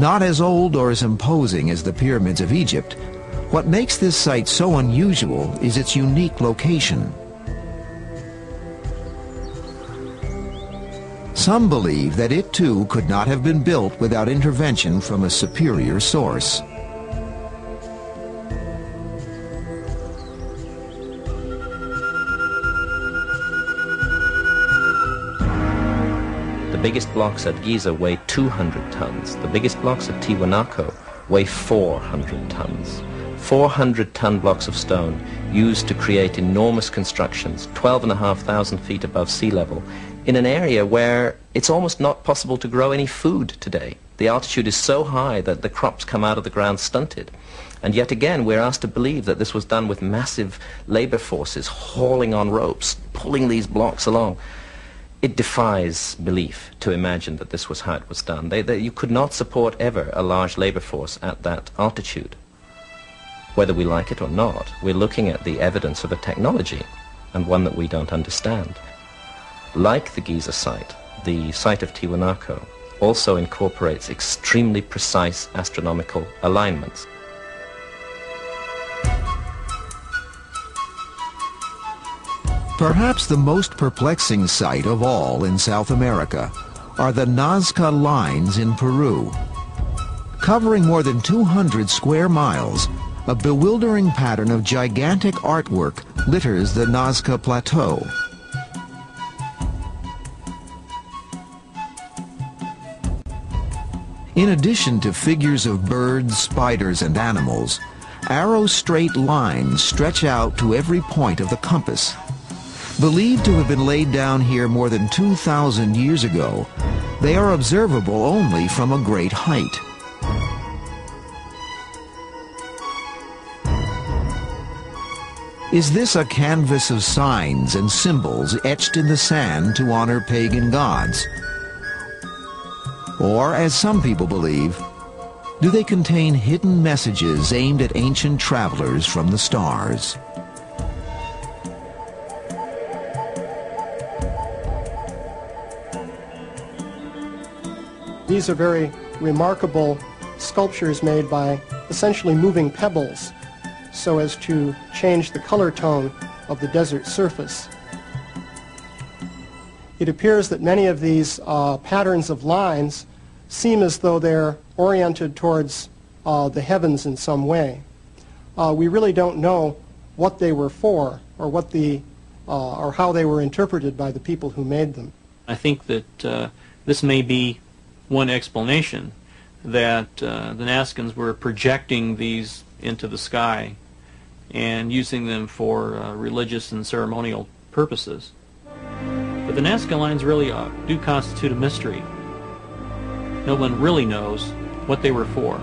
Not as old or as imposing as the pyramids of Egypt, what makes this site so unusual is its unique location. Some believe that it too could not have been built without intervention from a superior source. The biggest blocks at Giza weigh 200 tons. The biggest blocks at Tiwanaku weigh 400 tons. 400-ton blocks of stone used to create enormous constructions, 12,500 feet above sea level, in an area where it's almost not possible to grow any food today. The altitude is so high that the crops come out of the ground stunted. And yet again, we're asked to believe that this was done with massive labor forces hauling on ropes, pulling these blocks along. It defies belief to imagine that this was how it was done. You could not support ever a large labor force at that altitude. Whether we like it or not, we're looking at the evidence of a technology, and one that we don't understand. Like the Giza site, the site of Tiwanaku also incorporates extremely precise astronomical alignments. Perhaps the most perplexing sight of all in South America are the Nazca lines in Peru. Covering more than 200 square miles, a bewildering pattern of gigantic artwork litters the Nazca Plateau. In addition to figures of birds, spiders, and animals, arrow-straight lines stretch out to every point of the compass. Believed to have been laid down here more than 2,000 years ago, they are observable only from a great height. Is this a canvas of signs and symbols etched in the sand to honor pagan gods? Or, as some people believe, do they contain hidden messages aimed at ancient travelers from the stars? These are very remarkable sculptures made by essentially moving pebbles so as to change the color tone of the desert surface. It appears that many of these patterns of lines seem as though they're oriented towards the heavens in some way. We really don't know what they were for or what or how they were interpreted by the people who made them. I think that this may be one explanation, that the Nazcans were projecting these into the sky and using them for religious and ceremonial purposes. But the Nazca lines really do constitute a mystery. No one really knows what they were for.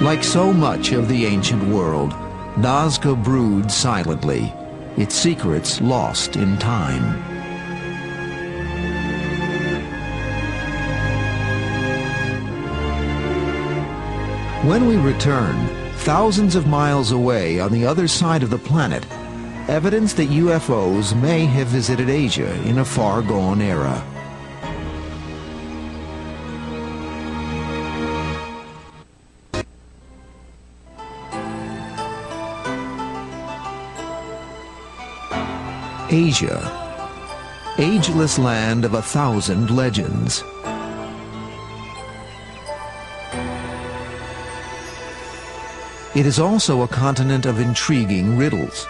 Like so much of the ancient world, Nazca broods silently, its secrets lost in time. When we return, thousands of miles away on the other side of the planet, evidence that UFOs may have visited Asia in a far-gone era. Asia, ageless land of 1,000 legends. It is also a continent of intriguing riddles.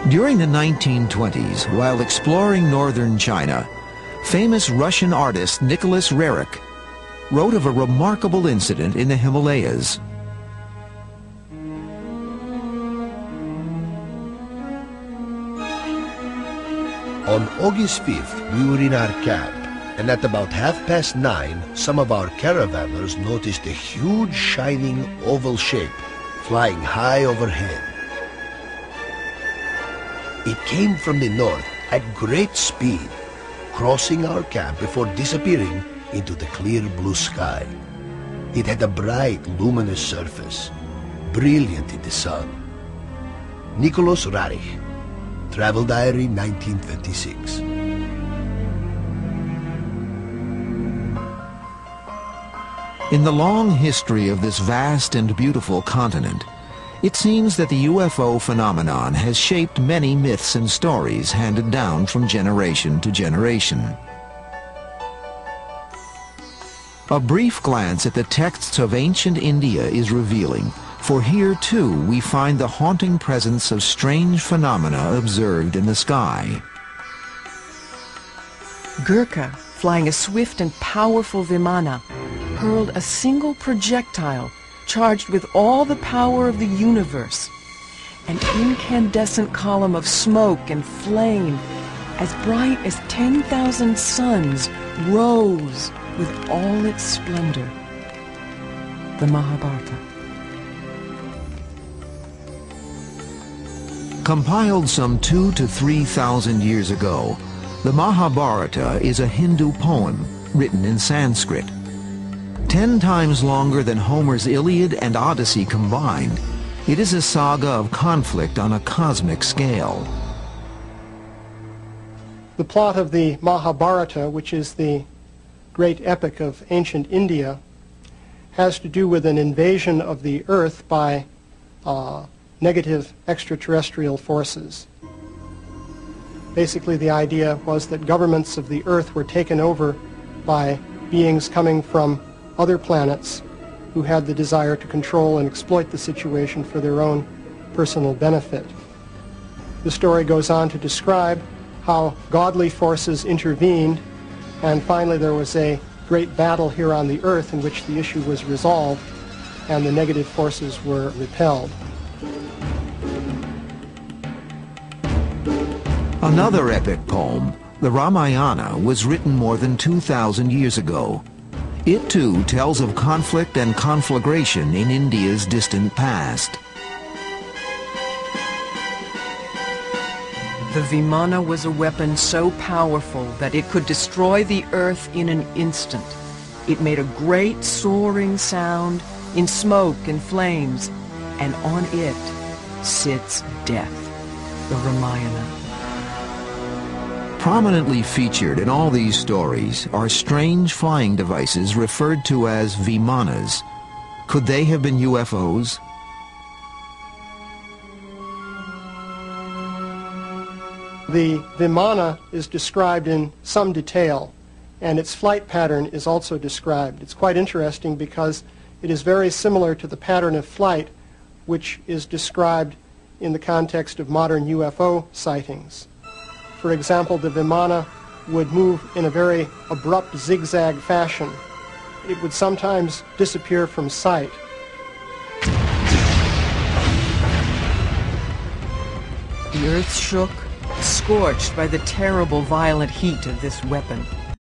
During the 1920s, while exploring northern China, famous Russian artist Nicholas Roerich wrote of a remarkable incident in the Himalayas. On August 5th, we were in our camp, and at about 9:30, some of our caravanners noticed a huge shining oval shape flying high overhead. It came from the north at great speed, crossing our camp before disappearing into the clear blue sky. It had a bright, luminous surface, brilliant in the sun. Nicholas Roerich, Travel Diary, 1926. In the long history of this vast and beautiful continent, it seems that the UFO phenomenon has shaped many myths and stories handed down from generation to generation. A brief glance at the texts of ancient India is revealing, for here too we find the haunting presence of strange phenomena observed in the sky. Gurkha, flying a swift and powerful Vimana, hurled a single projectile charged with all the power of the universe. An incandescent column of smoke and flame, as bright as 10,000 suns, rose with all its splendor. The Mahabharata. Compiled some 2,000 to 3,000 years ago, the Mahabharata is a Hindu poem written in Sanskrit. 10 times longer than Homer's Iliad and Odyssey combined, it is a saga of conflict on a cosmic scale. The plot of the Mahabharata, which is the great epic of ancient India, has to do with an invasion of the Earth by negative extraterrestrial forces. Basically, the idea was that governments of the Earth were taken over by beings coming from other planets who had the desire to control and exploit the situation for their own personal benefit. The story goes on to describe how godly forces intervened, and finally there was a great battle here on the Earth in which the issue was resolved and the negative forces were repelled. Another epic poem, the Ramayana, was written more than 2,000 years ago. It too tells of conflict and conflagration in India's distant past. The Vimana was a weapon so powerful that it could destroy the earth in an instant. It made a great soaring sound in smoke and flames, and on it sits death, the Ramayana. Prominently featured in all these stories are strange flying devices referred to as Vimanas. Could they have been UFOs? The Vimana is described in some detail, and its flight pattern is also described. It's quite interesting because it is very similar to the pattern of flight which is described in the context of modern UFO sightings. For example, the Vimana would move in a very abrupt zigzag fashion. It would sometimes disappear from sight. The earth shook, scorched by the terrible violent heat of this weapon.